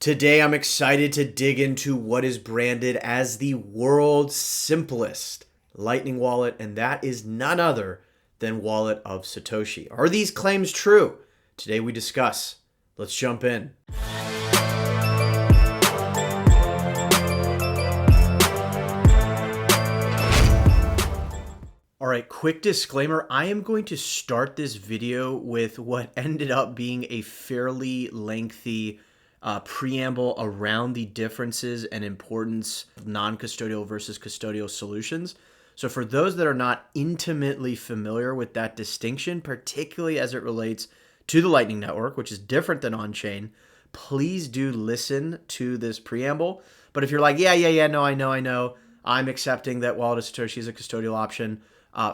Today, I'm excited to dig into what is branded as the world's simplest Lightning wallet, and that is none other than Wallet of Satoshi. Are these claims true? Today we discuss. Let's jump in. All right, quick disclaimer. I am going to start this video with what ended up being a fairly lengthy preamble around the differences and importance of non-custodial versus custodial solutions. So for those that are not intimately familiar with that distinction, particularly as it relates to the Lightning Network, which is different than on-chain, please do listen to this preamble. But if you're like, no, I know, I'm accepting that Wallet of Satoshi is a custodial option,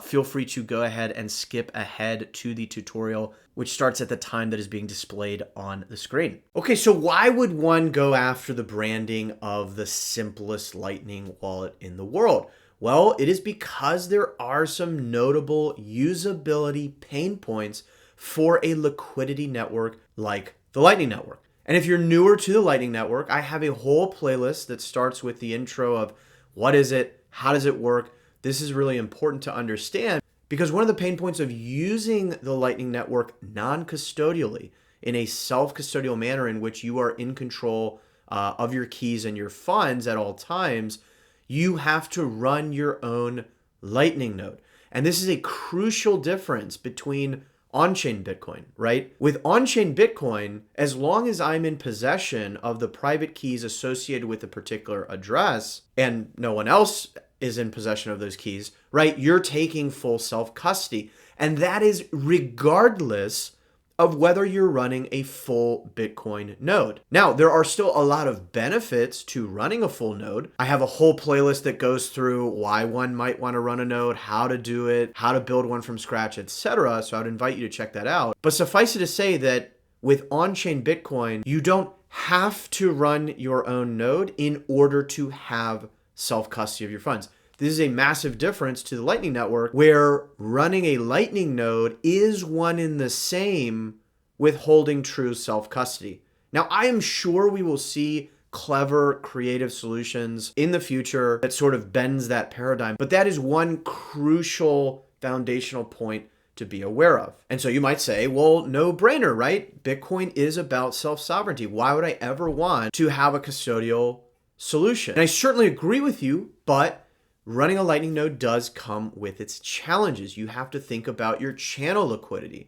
feel free to go ahead and skip ahead to the tutorial, which starts at the time that is being displayed on the screen. Okay, so why would one go after the branding of the simplest Lightning wallet in the world? Well, it is because there are some notable usability pain points for a liquidity network like the Lightning Network. And if you're newer to the Lightning Network, I have a whole playlist that starts with the intro of what is it, how does it work. This is really important to understand because one of the pain points of using the Lightning Network non-custodially in a self-custodial manner in which you are in control of your keys and your funds at all times, you have to run your own Lightning node. And this is a crucial difference between on-chain Bitcoin, right? With on-chain Bitcoin, as long as I'm in possession of the private keys associated with a particular address and no one else is in possession of those keys, right? You're taking full self-custody. And that is regardless of whether you're running a full Bitcoin node. Now, there are still a lot of benefits to running a full node. I have a whole playlist that goes through why one might want to run a node, how to do it, how to build one from scratch, etc. So I'd invite you to check that out. But suffice it to say that with on-chain Bitcoin, you don't have to run your own node in order to have self-custody of your funds. This is a massive difference to the Lightning Network where running a Lightning node is one and the same with holding true self-custody. Now, I am sure we will see clever, creative solutions in the future that sort of bends that paradigm, but that is one crucial foundational point to be aware of. And so you might say, well, no brainer, right? Bitcoin is about self-sovereignty. Why would I ever want to have a custodial solution? And I certainly agree with you, but running a Lightning node does come with its challenges. You have to think about your channel liquidity.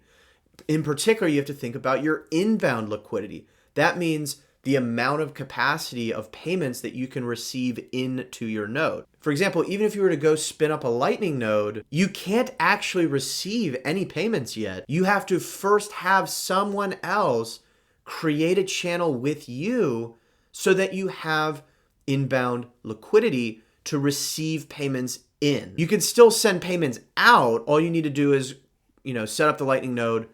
In particular, you have to think about your inbound liquidity. That means the amount of capacity of payments that you can receive into your node. For example, even if you were to go spin up a Lightning node, you can't actually receive any payments yet. You have to first have someone else create a channel with you so that you have inbound liquidity to receive payments in. You can still send payments out. All you need to do is, set up the Lightning node,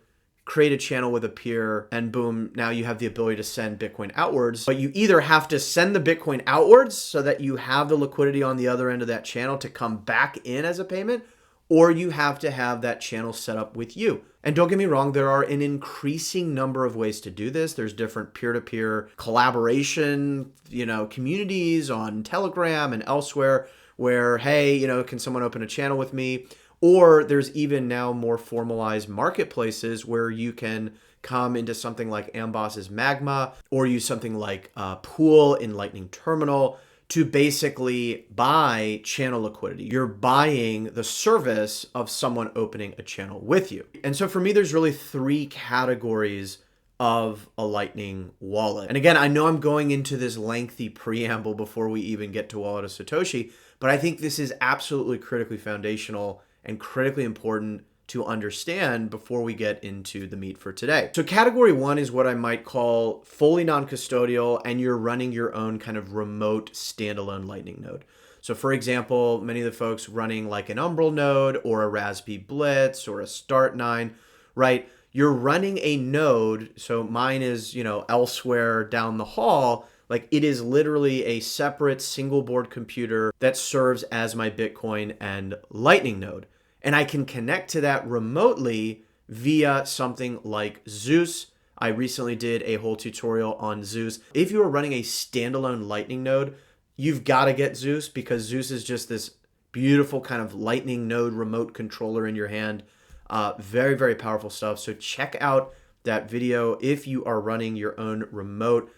create a channel with a peer, and boom, now you have the ability to send Bitcoin outwards. But you either have to send the Bitcoin outwards so that you have the liquidity on the other end of that channel to come back in as a payment, or you have to have that channel set up with you. And don't get me wrong, there are an increasing number of ways to do this. There's different peer-to-peer collaboration, communities on Telegram and elsewhere where, hey, can someone open a channel with me? Or there's even now more formalized marketplaces where you can come into something like Amboss's Magma or use something like Pool in Lightning Terminal to basically buy channel liquidity. You're buying the service of someone opening a channel with you. And so for me, there's really three categories of a Lightning wallet. And again, I know I'm going into this lengthy preamble before we even get to Wallet of Satoshi, but I think this is absolutely critically foundational and critically important to understand before we get into the meat for today. So category one is what I might call fully non-custodial, and you're running your own kind of remote standalone Lightning node. So for example, many of the folks running like an Umbrel node or a Raspberry Blitz or a Start9, right? You're running a node. So mine is, elsewhere down the hall. Like it is literally a separate single board computer that serves as my Bitcoin and Lightning node. And I can connect to that remotely via something like Zeus, I recently did a whole tutorial on Zeus. If you are running a standalone Lightning node, you've got to get Zeus, because Zeus is just this beautiful kind of Lightning node remote controller in your hand. Very, very powerful stuff. So check out that video if you are running your own remote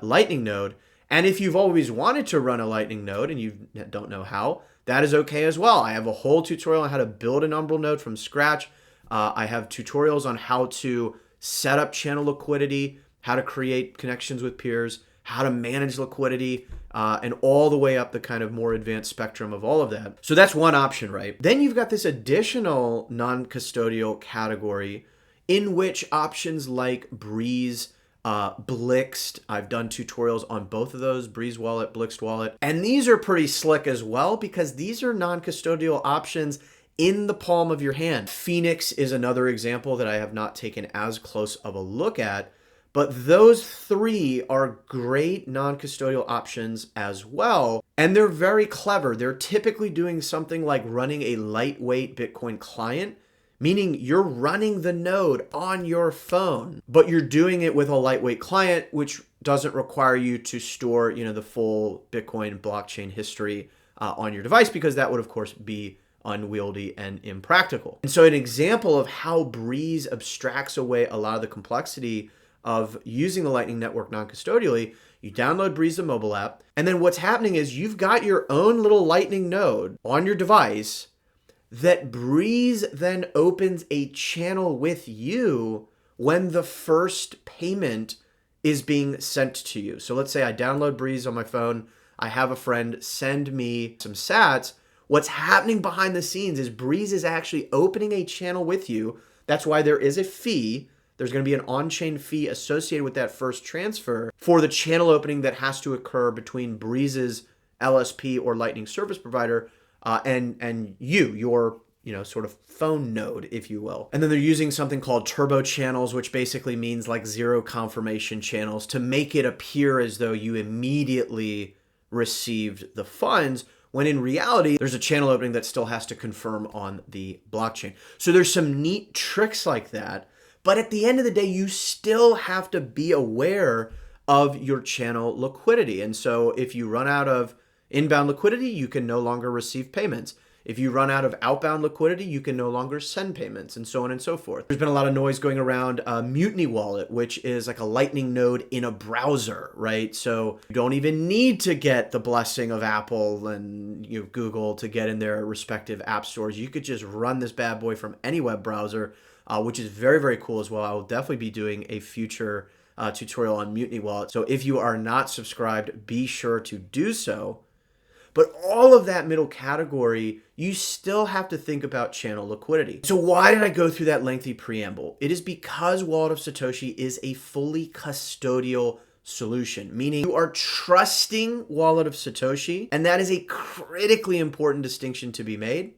Lightning node. And if you've always wanted to run a Lightning node and you don't know how, that is okay as well. I have a whole tutorial on how to build an Umbral node from scratch. I have tutorials on how to set up channel liquidity, how to create connections with peers, how to manage liquidity, and all the way up the kind of more advanced spectrum of all of that. So that's one option, right? Then you've got this additional non-custodial category in which options like Breeze, Blixt, I've done tutorials on both of those, Breeze Wallet, Blixt Wallet. And these are pretty slick as well, because these are non-custodial options in the palm of your hand. Phoenix is another example that I have not taken as close of a look at, but those three are great non-custodial options as well. And they're very clever. They're typically doing something like running a lightweight Bitcoin client, meaning you're running the node on your phone, but you're doing it with a lightweight client, which doesn't require you to store, the full Bitcoin blockchain history on your device, because that would, of course, be unwieldy and impractical. And so an example of how Breeze abstracts away a lot of the complexity of using the Lightning Network non-custodially, you download Breeze, the mobile app, and then what's happening is you've got your own little Lightning node on your device that Breeze then opens a channel with you when the first payment is being sent to you. So let's say I download Breeze on my phone, I have a friend send me some sats. What's happening behind the scenes is Breeze is actually opening a channel with you. That's why there is a fee. There's going to be an on-chain fee associated with that first transfer for the channel opening that has to occur between Breeze's LSP or Lightning service provider and your sort of phone node, if you will. And then they're using something called turbo channels, which basically means like zero confirmation channels, to make it appear as though you immediately received the funds, when in reality, there's a channel opening that still has to confirm on the blockchain. So there's some neat tricks like that. But at the end of the day, you still have to be aware of your channel liquidity. And so if you run out of inbound liquidity, you can no longer receive payments. If you run out of outbound liquidity, you can no longer send payments, and so on and so forth. There's been a lot of noise going around Mutiny Wallet, which is like a Lightning node in a browser, right? So you don't even need to get the blessing of Apple and Google to get in their respective app stores. You could just run this bad boy from any web browser, which is very, very cool as well. I will definitely be doing a future tutorial on Mutiny Wallet. So if you are not subscribed, be sure to do so. But all of that middle category, you still have to think about channel liquidity. So why did I go through that lengthy preamble? It is because Wallet of Satoshi is a fully custodial solution, meaning you are trusting Wallet of Satoshi, and that is a critically important distinction to be made.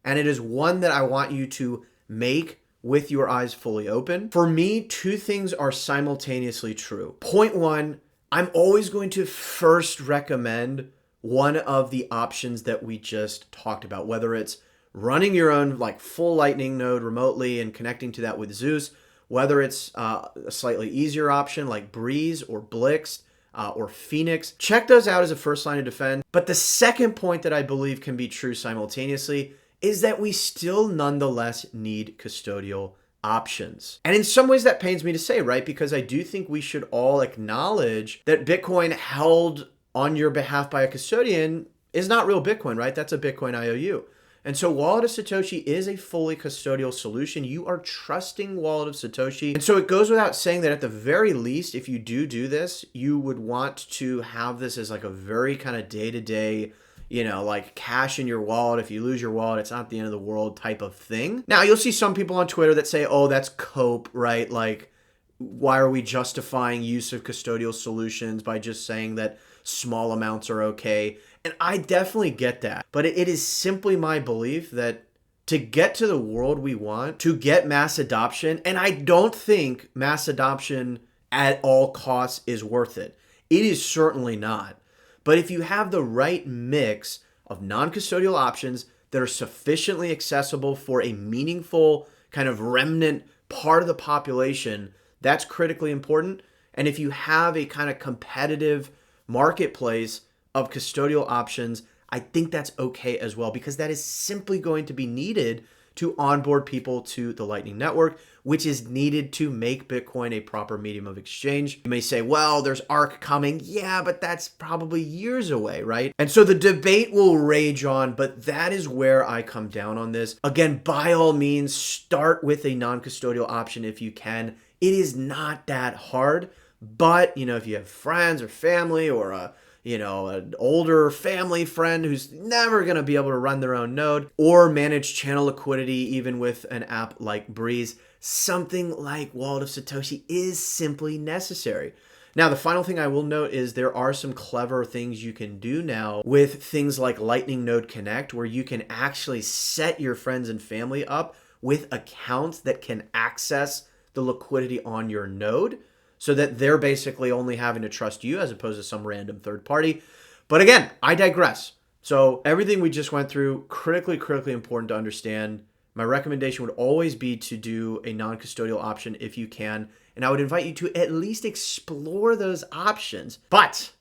And it is one that I want you to make with your eyes fully open. For me, two things are simultaneously true. Point one, I'm always going to first recommend one of the options that we just talked about, whether it's running your own like full Lightning node remotely and connecting to that with Zeus, whether it's a slightly easier option like Breeze or Blixt or Phoenix. Check those out as a first line of defense. But the second point that I believe can be true simultaneously is that we still nonetheless need custodial options. And in some ways that pains me to say, right? Because I do think we should all acknowledge that Bitcoin held on your behalf by a custodian is not real Bitcoin, right? That's a Bitcoin IOU. And so Wallet of Satoshi is a fully custodial solution. You are trusting Wallet of Satoshi. And so it goes without saying that at the very least, if you do this, you would want to have this as like a very kind of day-to-day, like cash in your wallet. If you lose your wallet, it's not the end of the world type of thing. Now, you'll see some people on Twitter that say, oh, that's cope, right? Like, why are we justifying use of custodial solutions by just saying that small amounts are okay? And I definitely get that. But it is simply my belief that to get to the world we want, to get mass adoption, and I don't think mass adoption at all costs is worth it. It is certainly not. But if you have the right mix of non-custodial options that are sufficiently accessible for a meaningful kind of remnant part of the population, That's critically important. And if you have a kind of competitive marketplace of custodial options, I think that's okay as well, because that is simply going to be needed to onboard people to the Lightning Network, which is needed to make Bitcoin a proper medium of exchange. You may say, well, there's ARC coming. Yeah, but that's probably years away, right? And so the debate will rage on, but that is where I come down on this. Again, by all means, start with a non-custodial option if you can. It is not that hard, but if you have friends or family or an older family friend who's never going to be able to run their own node or manage channel liquidity, even with an app like Breeze, something like Wallet of Satoshi is simply necessary. Now, the final thing I will note is there are some clever things you can do now with things like Lightning Node Connect, where you can actually set your friends and family up with accounts that can access the liquidity on your node, so that they're basically only having to trust you as opposed to some random third party. But again, I digress. So everything we just went through, critically important to understand. My recommendation would always be to do a non-custodial option if you can. And I would invite you to at least explore those options. But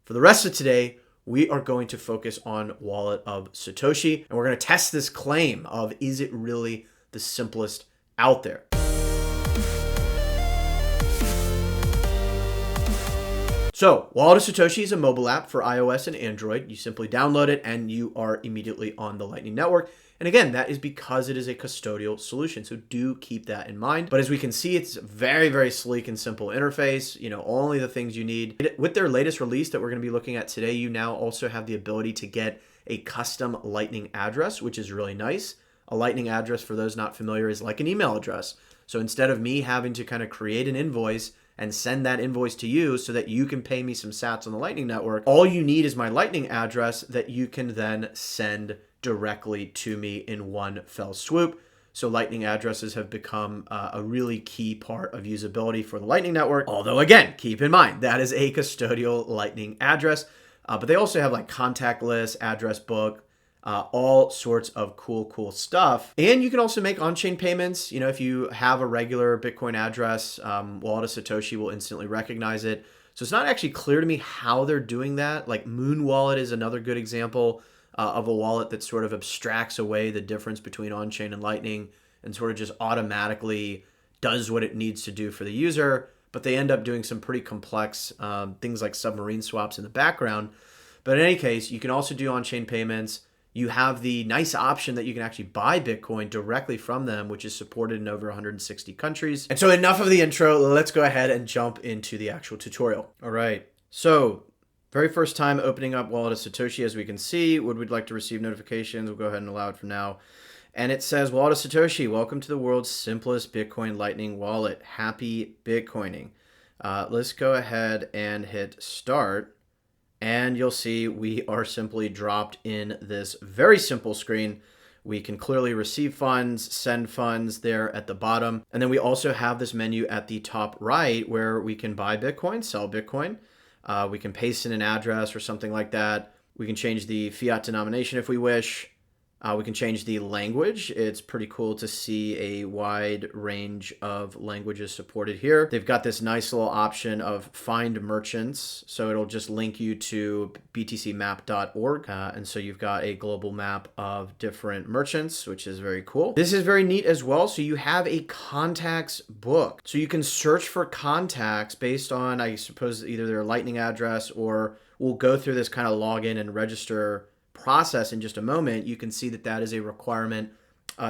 for the rest of today, we are going to focus on Wallet of Satoshi. And we're going to test this claim of, is it really the simplest out there? So, Wallet of Satoshi is a mobile app for iOS and Android. You simply download it and you are immediately on the Lightning Network. And again, that is because it is a custodial solution. So do keep that in mind. But as we can see, it's a very sleek and simple interface. Only the things you need. With their latest release that we're going to be looking at today, you now also have the ability to get a custom Lightning address, which is really nice. A Lightning address, for those not familiar, is like an email address. So instead of me having to kind of create an invoice and send that invoice to you so that you can pay me some sats on the Lightning Network, all you need is my Lightning address that you can then send directly to me in one fell swoop. So Lightning addresses have become a really key part of usability for the Lightning Network. Although again, keep in mind, that is a custodial Lightning address. But they also have like contact list, address book, all sorts of cool stuff. And you can also make on-chain payments. If you have a regular Bitcoin address, Wallet of Satoshi will instantly recognize it. So it's not actually clear to me how they're doing that. Like Moon Wallet is another good example of a wallet that sort of abstracts away the difference between on-chain and Lightning and sort of just automatically does what it needs to do for the user. But they end up doing some pretty complex things like submarine swaps in the background. But in any case, you can also do on-chain payments. You have the nice option that you can actually buy Bitcoin directly from them, which is supported in over 160 countries. And so enough of the intro. Let's go ahead and jump into the actual tutorial. All right. So very first time opening up Wallet of Satoshi, as we can see, would we like to receive notifications? We'll go ahead and allow it for now. And it says, Wallet of Satoshi, welcome to the world's simplest Bitcoin Lightning wallet. Happy Bitcoining. Let's go ahead and hit start. And you'll see we are simply dropped in this very simple screen. We can clearly receive funds, send funds there at the bottom. And then we also have this menu at the top right where we can buy Bitcoin, sell Bitcoin. We can paste in an address or something like that. We can change the fiat denomination if we wish. We can change the language. It's pretty cool to see a wide range of languages supported here. They've got this nice little option of find merchants. So it'll just link you to btcmap.org. And so you've got a global map of different merchants, which is very cool. This is very neat as well. So you have a contacts book. So you can search for contacts based on, I suppose, either their Lightning address, or we'll go through this kind of login and register process in just a moment. You can see that that is a requirement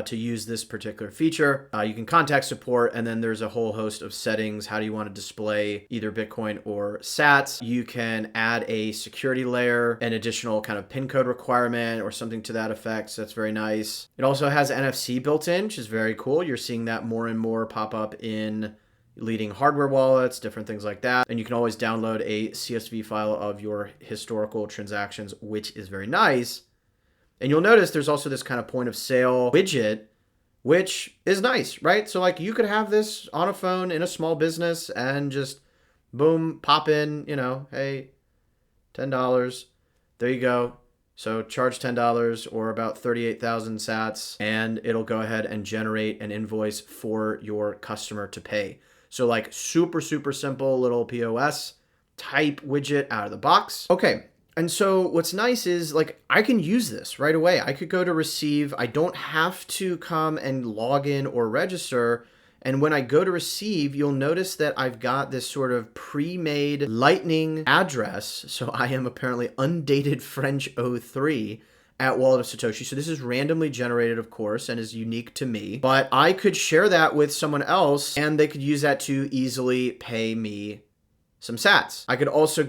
to use this particular feature. You can contact support, and then there's a whole host of settings. How do you want to display either Bitcoin or sats? You can add a security layer, an additional kind of PIN code requirement or something to that effect. So that's very nice. It also has NFC built in, which is very cool. You're seeing that more and more pop up in leading hardware wallets, different things like that. And you can always download a CSV file of your historical transactions, which is very nice. And you'll notice there's also this kind of point of sale widget, which is nice, right? So like you could have this on a phone in a small business and just boom, pop in, hey, $10. There you go. So charge $10 or about 38,000 sats, and it'll go ahead and generate an invoice for your customer to pay. So like super, super simple little POS type widget out of the box. Okay. And so what's nice is like I can use this right away. I could go to receive. I don't have to come and log in or register. And when I go to receive, you'll notice that I've got this sort of pre-made Lightning address. So I am apparently undated French 03 at Wallet of Satoshi. So this is randomly generated, of course, and is unique to me. But I could share that with someone else and they could use that to easily pay me some sats. I could also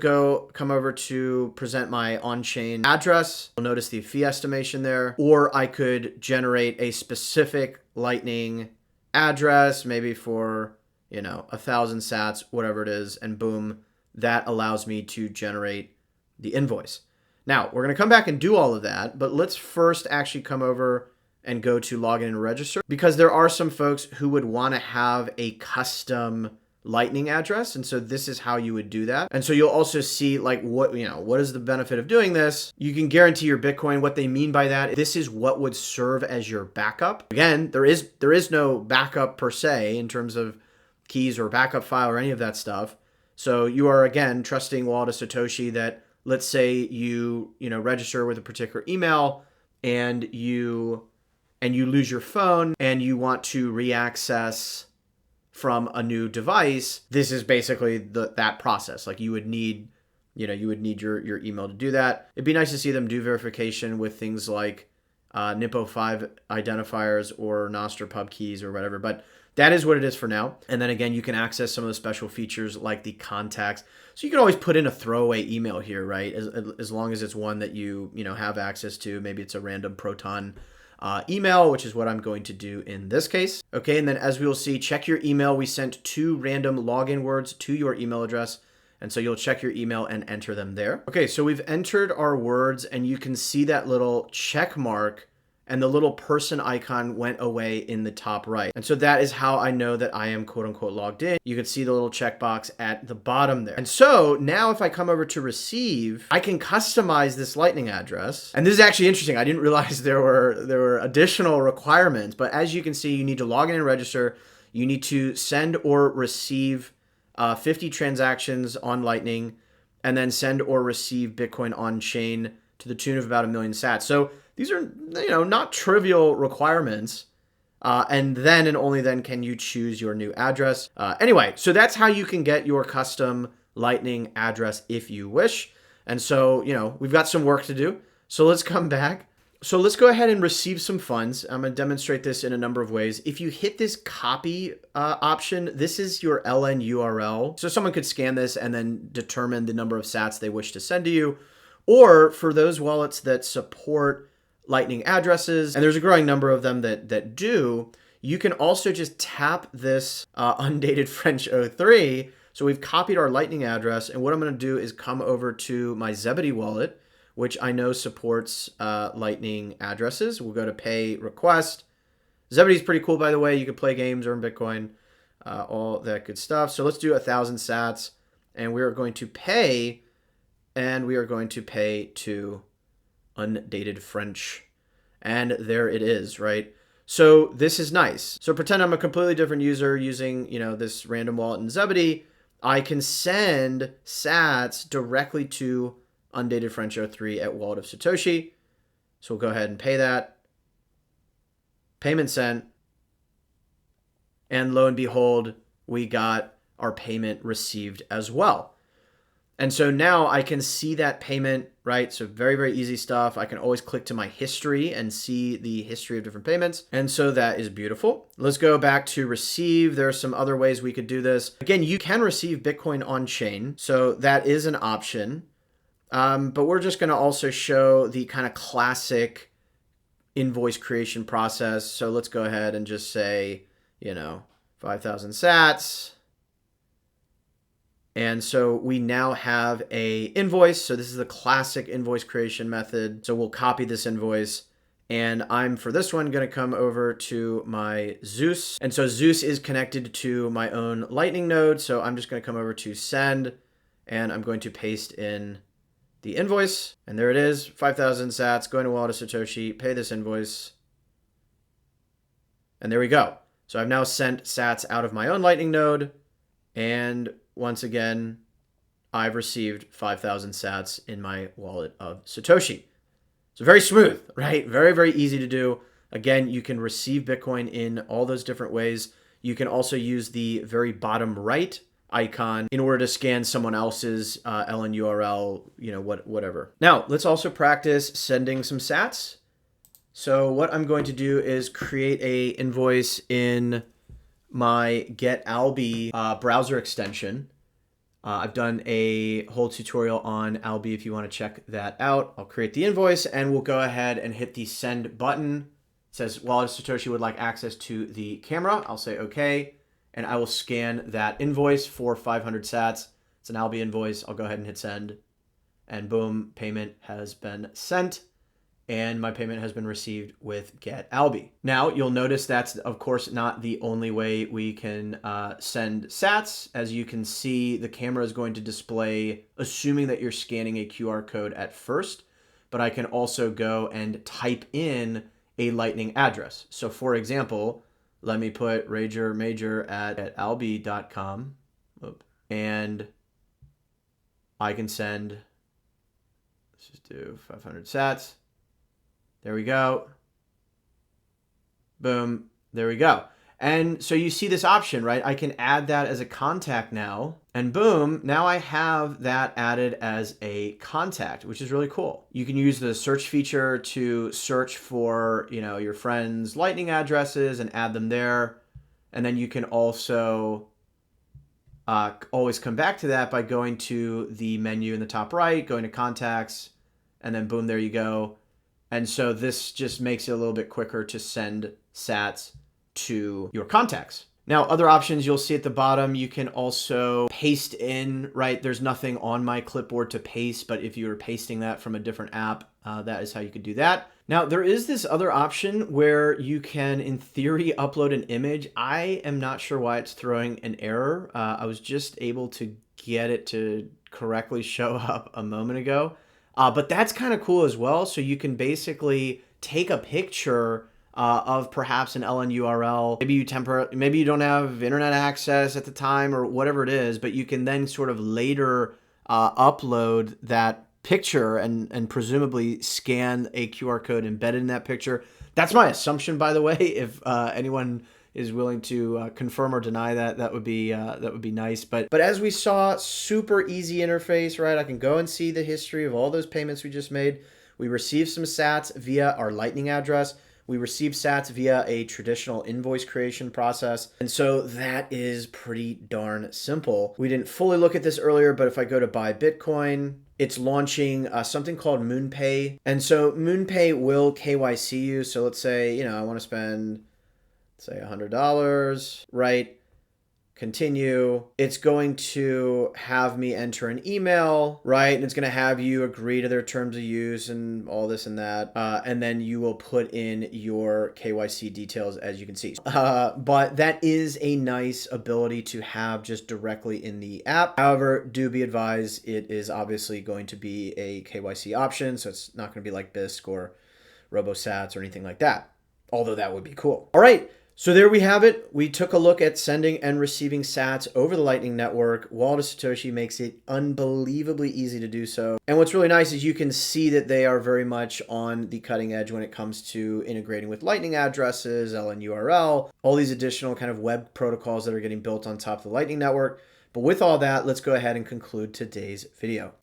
come over to present my on-chain address. You'll notice the fee estimation there. Or I could generate a specific Lightning address, maybe for, 1,000 sats, whatever it is, and boom, that allows me to generate the invoice. Now, we're going to come back and do all of that, but let's first actually come over and go to login and register, because there are some folks who would want to have a custom Lightning address. And so this is how you would do that. And so you'll also see like what is the benefit of doing this? You can guarantee your Bitcoin. What they mean by that, this is what would serve as your backup. Again, there is no backup per se in terms of keys or backup file or any of that stuff. So you are, again, trusting Wallet of Satoshi that, let's say you register with a particular email and you lose your phone and you want to reaccess from a new device. This is basically that process. Like you would need your email to do that. It'd be nice to see them do verification with things like NIPO5 identifiers or Nostr pub keys or whatever, but that is what it is for now. And then again, you can access some of the special features like the contacts. So you can always put in a throwaway email here, right? As long as it's one that you have access to. Maybe it's a random Proton email, which is what I'm going to do in this case. Okay, and then as we will see, check your email. We sent 2 random login words to your email address. And so you'll check your email and enter them there. Okay, so we've entered our words and you can see that little check mark and the little person icon went away in the top right. And so that is how I know that I am quote unquote logged in. You can see the little checkbox at the bottom there. And so now if I come over to receive, I can customize this Lightning address. And this is actually interesting. I didn't realize there were additional requirements, but as you can see, you need to log in and register. You need to send or receive 50 transactions on Lightning, and then send or receive Bitcoin on chain to the tune of about 1 million sats. So these are, not trivial requirements. And then and only then can you choose your new address. Anyway, so that's how you can get your custom Lightning address if you wish. And so, we've got some work to do. So let's come back. So let's go ahead and receive some funds. I'm going to demonstrate this in a number of ways. If you hit this copy option, this is your LN URL. So someone could scan this and then determine the number of sats they wish to send to you. Or for those wallets that support Lightning addresses, and there's a growing number of them that do, you can also just tap this undated French 03. So we've copied our Lightning address, and what I'm going to do is come over to my Zebedee wallet, which I know supports Lightning addresses. We'll go to pay request. Zebedee's pretty cool, by the way. You can play games, earn Bitcoin, all that good stuff. So let's do 1,000 sats, and we are going to pay, to undated French. And there it is, right? So this is nice. So pretend I'm a completely different user using, this random wallet in Zebedee. I can send sats directly to undated French 03 at Wallet of Satoshi. So we'll go ahead and pay that. Payment sent. And lo and behold, we got our payment received as well. And so now I can see that payment, right? So very, very easy stuff. I can always click to my history and see the history of different payments. And so that is beautiful. Let's go back to receive. There are some other ways we could do this. Again, you can receive Bitcoin on chain. So that is an option. But we're just going to also show the kind of classic invoice creation process. So let's go ahead and just say, 5,000 sats. And so we now have a invoice. So this is the classic invoice creation method. So we'll copy this invoice. And I'm, for this one, going to come over to my Zeus. And so Zeus is connected to my own Lightning node. So I'm just going to come over to send. And I'm going to paste in the invoice. And there it is, 5,000 sats, going to Wallet of Satoshi, pay this invoice. And there we go. So I've now sent sats out of my own Lightning node. And once again, I've received 5,000 sats in my wallet of Satoshi. So very smooth, right? Very, very easy to do. Again, you can receive Bitcoin in all those different ways. You can also use the very bottom right icon in order to scan someone else's LN URL, whatever. Now, let's also practice sending some sats. So what I'm going to do is create a invoice in my GetAlby browser extension. I've done a whole tutorial on Alby if you want to check that out. I'll create the invoice and we'll go ahead and hit the send button. It says Wallet of Satoshi would like access to the camera. I'll say okay, and I will scan that invoice for 500 sats. It's an Alby invoice. I'll go ahead and hit send, and boom, payment has been sent. And my payment has been received with GetAlby. Now, you'll notice that's, of course, not the only way we can send sats. As you can see, the camera is going to display, assuming that you're scanning a QR code at first, but I can also go and type in a Lightning address. So, for example, let me put ragermajor@alby.com, and I can send, let's just do 500 sats. There we go. Boom. There we go. And so you see this option, right? I can add that as a contact now. And boom, now I have that added as a contact, which is really cool. You can use the search feature to search for, your friends' Lightning addresses and add them there. And then you can also always come back to that by going to the menu in the top right, going to contacts, and then boom, there you go. And so this just makes it a little bit quicker to send sats to your contacts. Now, other options you'll see at the bottom, you can also paste in, right? There's nothing on my clipboard to paste, but if you were pasting that from a different app, that is how you could do that. Now, there is this other option where you can, in theory, upload an image. I am not sure why it's throwing an error. I was just able to get it to correctly show up a moment ago. But that's kind of cool as well. So you can basically take a picture of perhaps an LN URL. Maybe you don't have internet access at the time or whatever it is, but you can then sort of later upload that picture and presumably scan a QR code embedded in that picture. That's my assumption, by the way. If anyone is willing to confirm or deny that, that would be nice. But as we saw, super easy interface, right? I can go and see the history of all those payments we just made. We received some sats via our Lightning address. We received sats via a traditional invoice creation process. And so that is pretty darn simple. We didn't fully look at this earlier, but if I go to buy Bitcoin, it's launching something called MoonPay. And so MoonPay will KYC you. So let's say, I want to spend, say $100, right? Continue. It's going to have me enter an email, right? And it's going to have you agree to their terms of use and all this and that. And then you will put in your KYC details, as you can see. But that is a nice ability to have just directly in the app. However, do be advised, it is obviously going to be a KYC option. So it's not going to be like Bisq or RoboSats or anything like that. Although that would be cool. All right. So there we have it. We took a look at sending and receiving sats over the Lightning Network. Wallet of Satoshi makes it unbelievably easy to do so. And what's really nice is you can see that they are very much on the cutting edge when it comes to integrating with Lightning addresses, LN URL, all these additional kind of web protocols that are getting built on top of the Lightning Network. But with all that, let's go ahead and conclude today's video.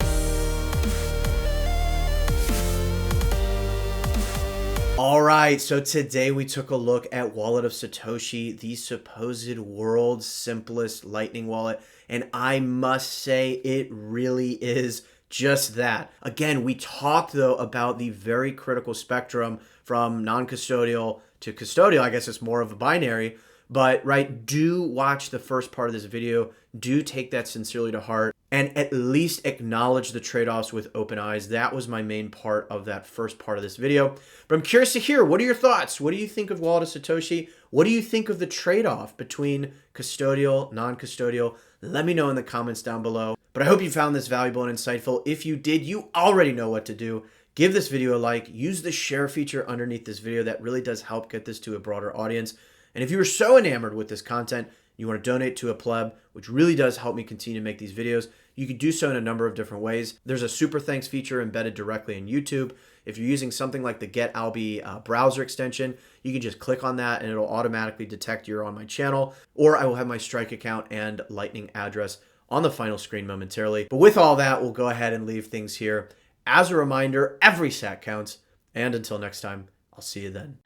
All right, so today we took a look at Wallet of Satoshi, the supposed world's simplest Lightning wallet, and I must say it really is just that. Again, we talked though about the very critical spectrum from non-custodial to custodial. I guess it's more of a binary, but right, do watch the first part of this video. Do take that sincerely to heart and at least acknowledge the trade-offs with open eyes. That was my main part of that first part of this video. But I'm curious to hear, what are your thoughts? What do you think of Wallet of Satoshi? What do you think of the trade-off between custodial, non-custodial? Let me know in the comments down below. But I hope you found this valuable and insightful. If you did, you already know what to do. Give this video a like. Use the share feature underneath this video. That really does help get this to a broader audience. And if you were so enamored with this content, you want to donate to a pleb, which really does help me continue to make these videos, you can do so in a number of different ways. There's a super thanks feature embedded directly in YouTube. If you're using something like the Get Alby browser extension, you can just click on that and it'll automatically detect you're on my channel, or I will have my Strike account and Lightning address on the final screen momentarily. But with all that, we'll go ahead and leave things here. As a reminder, every sat counts, and until next time, I'll see you then.